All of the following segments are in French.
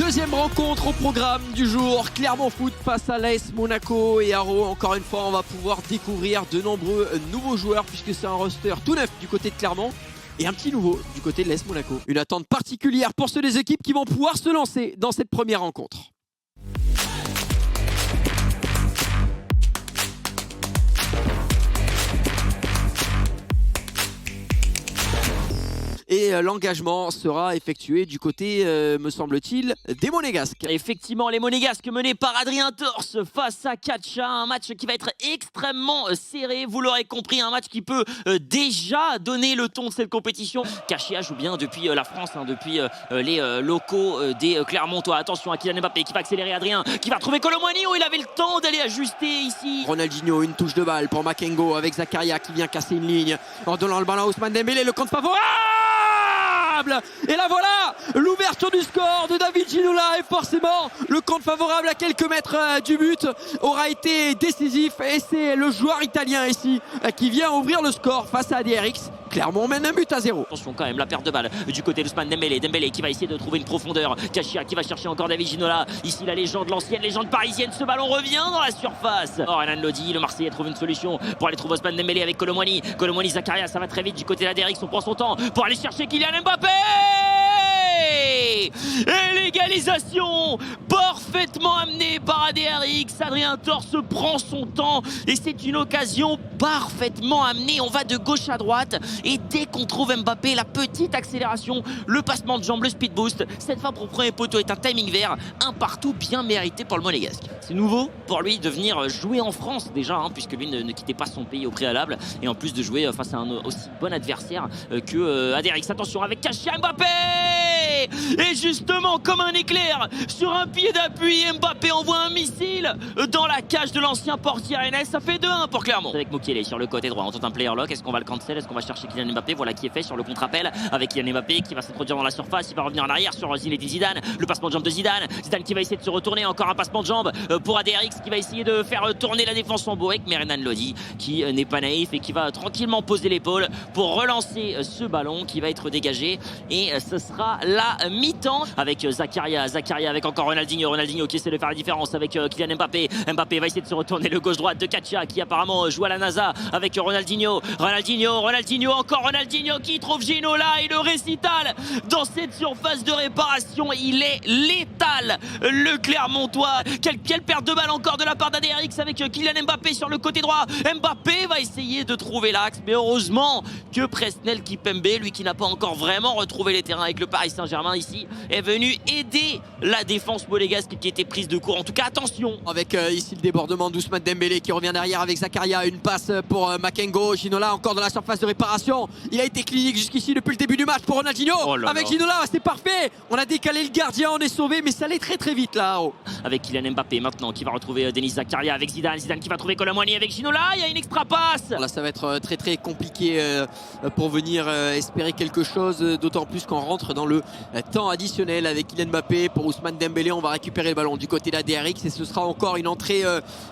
Deuxième rencontre au programme du jour, Clermont Foot face à l'AS Monaco et Haro. Encore une fois, on va pouvoir découvrir de nombreux nouveaux joueurs puisque c'est un roster tout neuf du côté de Clermont et un petit nouveau du côté de l'AS Monaco. Une attente particulière pour ceux des équipes qui vont pouvoir se lancer dans cette première rencontre. Et l'engagement sera effectué du côté, me semble-t-il, des Monégasques. Effectivement, les Monégasques menés par Adrien Torse face à Katcha. Un match qui va être extrêmement serré. Vous l'aurez compris, un match qui peut déjà donner le ton de cette compétition. Katcha joue bien depuis la France, depuis les locaux des Clermontois. Attention à Kylian Mbappé qui va accélérer Adrien, qui va trouver Kolo Muani. Il avait le temps d'aller ajuster ici. Ronaldinho, une touche de balle pour Makengo avec Zakaria qui vient casser une ligne. En donnant le ballon à Ousmane Dembélé, le compte favorable. Et là voilà, l'ouverture du score de David Ginola et forcément le compte favorable à quelques mètres du but aura été décisif et c'est le joueur italien ici qui vient ouvrir le score face à ADRX. Clermont mène un but à 0. Attention quand même, la perte de balle du côté d'Ousmane Dembélé. Dembélé qui va essayer de trouver une profondeur. Katcha qui va chercher encore David Ginola. Ici la légende, l'ancienne légende parisienne. Ce ballon revient dans la surface. Renan Lodi, le Marseillais, trouve une solution pour aller trouver Ousmane Dembélé avec Kolo Muani. Kolo Muani, Zakaria, ça va très vite du côté de l'ADRX. On prend son temps pour aller chercher Kylian Mbappé. Et l'égalisation parfaitement amenée par ADRX. Adrien Torse prend son temps et c'est une occasion parfaitement amenée. On va de gauche à droite et dès qu'on trouve Mbappé, la petite accélération, le passement de jambe, le speed boost, cette fois pour le premier poteau est un timing vert, un partout bien mérité pour le Monégasque. C'est nouveau pour lui de venir jouer en France déjà, puisque lui ne quittait pas son pays au préalable et en plus de jouer face à un aussi bon adversaire que ADRX. Attention avec Katcha, Mbappé. Et justement, comme un éclair, sur un pied d'appui, Mbappé envoie un missile dans la cage de l'ancien portier Rennes. Ça fait 2-1 pour Clermont. Avec Mukiele sur le côté droit, on tente un player lock. Est-ce qu'on va le cancel? Est-ce qu'on va chercher Kylian Mbappé? Voilà qui est fait sur le contre-appel avec Kylian Mbappé qui va s'introduire dans la surface. Il va revenir en arrière sur Zinedine Zidane. Le passement de jambe de Zidane. Zidane qui va essayer de se retourner. Encore un passement de jambe pour ADRX qui va essayer de faire tourner la défense en Boek. Mais Renan Lodi qui n'est pas naïf et qui va tranquillement poser l'épaule pour relancer ce ballon qui va être dégagé. Et ce sera la mi-temps avec Zakaria avec encore Ronaldinho qui essaie de faire la différence avec Kylian Mbappé. Mbappé va essayer de se retourner le gauche-droite de Katcha qui apparemment joue à la NASA avec Ronaldinho encore Ronaldinho qui trouve Ginola et le récital dans cette surface de réparation. Il est létal, le Clermontois. Quelle perte de balle encore de la part d'ADRX avec Kylian Mbappé sur le côté droit. Mbappé va essayer de trouver l'axe, mais heureusement que Presnel Kipembe, lui qui n'a pas encore vraiment retrouvé les terrains avec le Paris Saint-Germain ici, est venu aider la défense monégasque qui était prise de court. En tout cas, attention. Avec ici le débordement d'Ousmane Dembélé qui revient derrière avec Zakaria. Une passe pour Makengo. Ginola encore dans la surface de réparation. Il a été clinique jusqu'ici depuis le début du match pour Ronaldinho. Avec Ginola, c'est parfait. On a décalé le gardien, on est sauvé, mais ça allait très très vite là. Avec Kylian Mbappé maintenant qui va retrouver Denis Zakaria avec Zidane qui va trouver Kolo Muani avec Ginola. Il y a une extra passe. Là, ça va être très très compliqué pour venir espérer quelque chose, d'autant plus qu'on rentre dans le temps additionnel avec Kylian Mbappé. Pour Ousmane Dembélé, on va récupérer le ballon du côté de la DRX et ce sera encore une entrée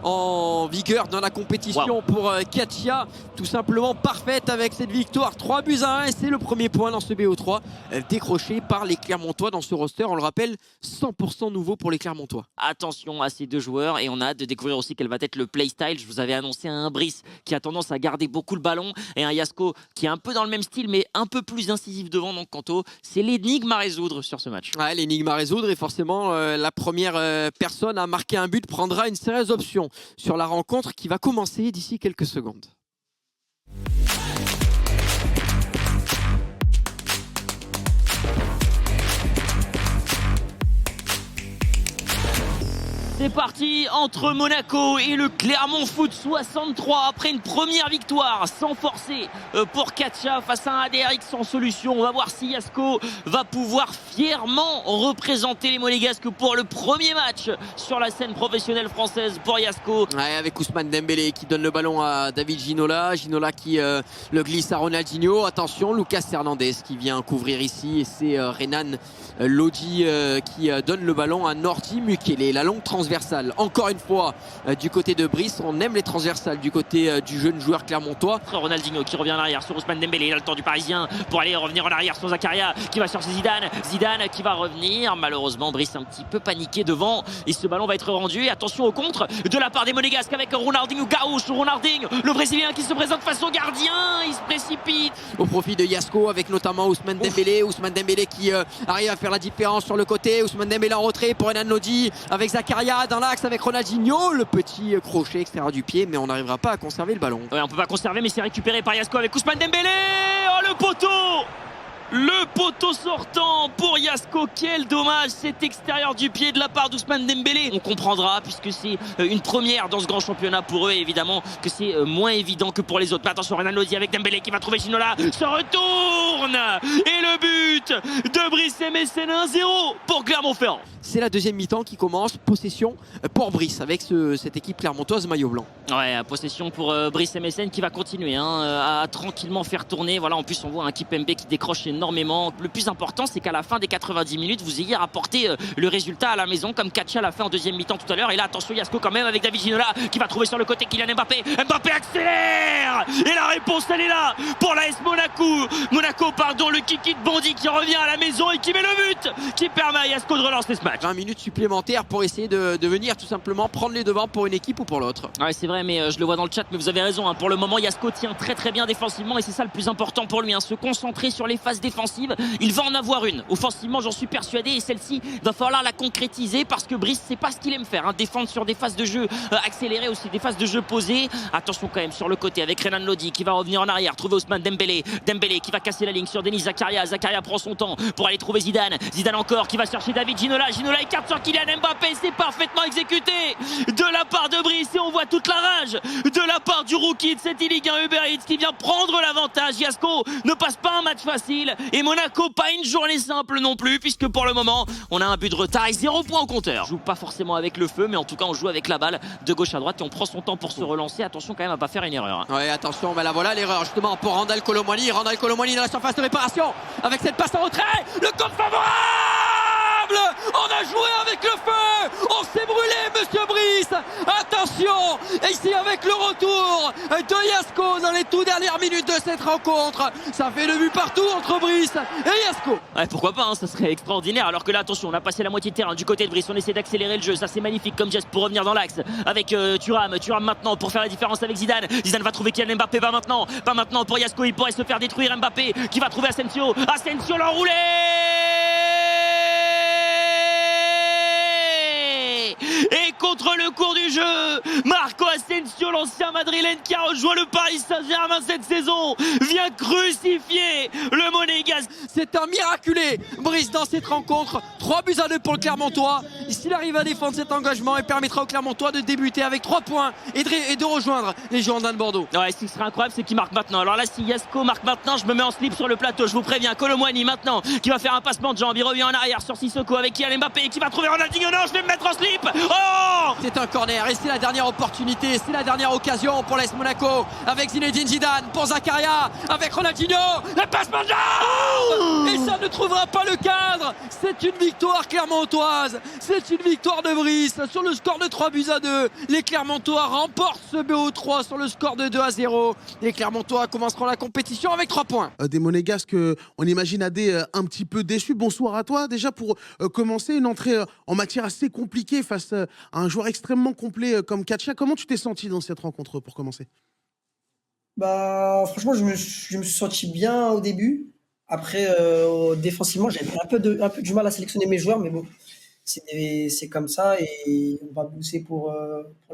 en vigueur dans la compétition pour Katcha, tout simplement parfaite avec cette victoire 3-1 et c'est le premier point dans ce BO3 décroché par les Clermontois dans ce roster. On le rappelle, 100% nouveau pour les Clermontois. Attention à ces deux joueurs et on a hâte de découvrir aussi quel va être le playstyle. Je vous avais annoncé un Brice qui a tendance à garder beaucoup le ballon et un Yasko qui est un peu dans le même style mais un peu plus incisif devant. Donc Kanto, c'est l'énigme à résoudre sur ce match. Ouais, l'énigme à résoudre et forcément la première personne à marquer un but prendra une sérieuse option sur la rencontre qui va commencer d'ici quelques secondes. C'est parti entre Monaco et le Clermont Foot 63 après une première victoire sans forcer pour Katcha face à un ADRX sans solution. On va voir si Yasko va pouvoir fièrement représenter les Monégasques pour le premier match sur la scène professionnelle française pour Yasko. Ouais, avec Ousmane Dembélé qui donne le ballon à David Ginola qui le glisse à Ronaldinho. Attention, Lucas Hernandez qui vient couvrir ici et c'est Renan Lodi qui donne le ballon à Nordi Mukiele. La longue transversale transversales. Encore une fois, du côté de Brice, on aime les transversales du côté du jeune joueur clermontois. Ronaldinho qui revient en arrière sur Ousmane Dembélé, il a le temps du Parisien pour aller revenir en arrière sur Zakaria qui va chercher Zidane, Zidane qui va revenir. Malheureusement Brice un petit peu paniqué devant et ce ballon va être rendu. Et attention au contre de la part des Monégasques avec Ronaldinho Gaúcho, Ronaldinho, le Brésilien qui se présente face au gardien, il se précipite. Au profit de Yasko avec notamment Ousmane Dembélé. Ousmane Dembélé qui arrive à faire la différence sur le côté. Ousmane Dembélé en retrait pour Renan Lodi avec Zakaria dans l'axe avec Ronaldinho. Le petit crochet extérieur du pied, mais on n'arrivera pas à conserver le ballon. Ouais, on peut pas conserver, mais c'est récupéré par Yasko avec Ousmane Dembélé. Oh le poteau! Le poteau sortant pour Yasko, quel dommage cet extérieur du pied de la part d'Ousmane Dembélé. On comprendra puisque c'est une première dans ce grand championnat pour eux et évidemment que c'est moins évident que pour les autres. Mais attention, Renan Lodi avec Dembélé qui va trouver Ginola, se retourne et le but de Brice Mécène 1-0 pour Clermont-Ferrand. C'est la deuxième mi-temps qui commence, possession pour Brice avec cette équipe clermontoise maillot blanc. Ouais, possession pour Brice Mécène qui va continuer à tranquillement faire tourner. Voilà, en plus on voit un Kipembe qui décroche énormément. Le plus important c'est qu'à la fin des 90 minutes vous ayez rapporté le résultat à la maison comme Katia l'a fait en deuxième mi-temps tout à l'heure. Et là attention Yasko quand même avec David Ginola qui va trouver sur le côté Kylian Mbappé. Mbappé accélère et la réponse elle est là pour l'AS Monaco pardon, le kiki de Bondy qui revient à la maison et qui met le but qui permet à Yasko de relancer ce match. 20 minutes supplémentaires pour essayer de venir tout simplement prendre les devants pour une équipe ou pour l'autre. Ouais c'est vrai, mais je le vois dans le chat, mais vous avez raison hein. Pour le moment Yasko tient très bien défensivement et c'est ça le plus important pour lui hein. Se concentrer sur les phases défensives. Il va en avoir une offensivement, j'en suis persuadé, et celle-ci va falloir la concrétiser parce que Brice c'est pas ce qu'il aime faire hein. Défendre sur des phases de jeu accélérées, aussi des phases de jeu posées. Attention quand même sur le côté avec Renan Lodi qui va revenir en arrière, trouver Ousmane Dembélé qui va casser la ligne sur Denis Zakaria. Zakaria prend son temps pour aller trouver Zidane encore qui va chercher David Ginola écarte sur Kylian Mbappé, c'est parfaitement exécuté de la part de Brice et on voit toute la rage de la part du rookie de cette Ligue 1 Uber Eats qui vient prendre l'avantage. Yasko ne passe pas un match facile et Monaco pas une journée simple non plus puisque pour le moment on a un but de retard et 0 point au compteur. On joue pas forcément avec le feu mais en tout cas on joue avec la balle de gauche à droite et on prend son temps pour se relancer. Attention quand même à pas faire une erreur. Ouais attention, mais là voilà l'erreur justement pour Randal Colomwani dans la surface de réparation avec cette passe en retrait, le contre favorable. On a joué avec le feu, on s'est brûlé monsieur Brice. Attention, et ici avec le retour de Yasko dans les tout dernières minutes de cette rencontre, ça fait le but partout entre Brice et Yasko. Ouais pourquoi pas hein, ça serait extraordinaire. Alors que là attention, on a passé la moitié de terrain du côté de Brice, on essaie d'accélérer le jeu, ça c'est magnifique comme geste pour revenir dans l'axe avec Thuram maintenant pour faire la différence avec Zidane va trouver Kylian Mbappé, pas maintenant pour Yasko, il pourrait se faire détruire. Mbappé qui va trouver Asensio l'enroulé et contre le cours du jeu, Marco Asensio, l'ancien madrilène qui a rejoint le Paris Saint-Germain cette saison, vient crucifier le Monégasque. C'est un miraculé Brice dans cette rencontre. 3-2 pour le Clermontois. S'il arrive à défendre cet engagement, il permettra au Clermontois de débuter avec 3 points et de rejoindre les Girondins de Bordeaux. Ouais, ce qui serait incroyable c'est qu'il marque maintenant. Alors là si Yasko marque maintenant, je me mets en slip sur le plateau, je vous préviens. Colomwani maintenant qui va faire un passement de jambes, il revient en arrière sur Sissoko avec Kylian Mbappé qui va trouver Ronaldinho. Non, je vais me mettre en slip. Oh, c'est un corner et c'est la dernière opportunité, c'est la dernière occasion pour l'AS Monaco avec Zinedine Zidane pour Zakaria avec Ronaldinho, le passement de jambes et ça ne trouvera pas le cadre. C'est une victoire clermontoise, c'est une victoire de Brice sur le score de 3-2. Les Clermontois remportent ce BO3 sur le score de 2-0. Les Clermontois commenceront la compétition avec 3 points. Des Monégasques, on imagine Adé un petit peu déçu. Bonsoir à toi déjà pour commencer une entrée en matière assez compliquée face à un joueur extrêmement complet comme Katia. Comment tu t'es senti dans cette rencontre pour commencer? Bah, franchement, je me suis senti bien au début. Après, défensivement, j'avais un peu du mal à sélectionner mes joueurs, mais bon, c'est comme ça et on va bosser pour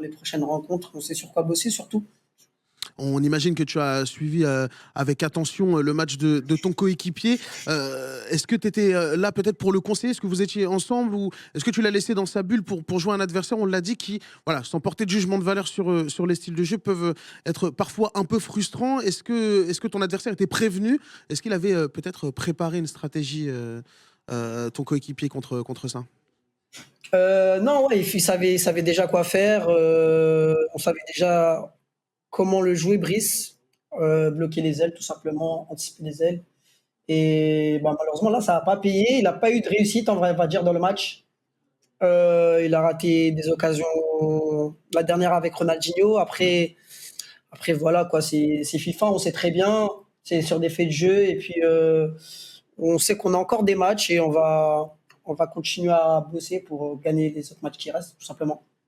les prochaines rencontres. On sait sur quoi bosser surtout. On imagine que tu as suivi avec attention le match de ton coéquipier. Est-ce que tu étais là peut-être pour le conseiller? Est-ce que vous étiez ensemble ou est-ce que tu l'as laissé dans sa bulle pour jouer un adversaire? On l'a dit qui, voilà, sans porter de jugement de valeur sur les styles de jeu, peuvent être parfois un peu frustrants. Est-ce que ton adversaire était prévenu? Est-ce qu'il avait peut-être préparé une stratégie, ton coéquipier, contre ça? Non, ouais, il savait déjà quoi faire. On savait déjà comment le jouer, Brice, bloquer les ailes tout simplement, anticiper les ailes. Et bah, malheureusement là ça n'a pas payé, il n'a pas eu de réussite on va dire dans le match. Il a raté des occasions, la dernière avec Ronaldinho. Après voilà quoi, c'est FIFA, on sait très bien, c'est sur des faits de jeu et puis on sait qu'on a encore des matchs et on va continuer à bosser pour gagner les autres matchs qui restent, tout simplement.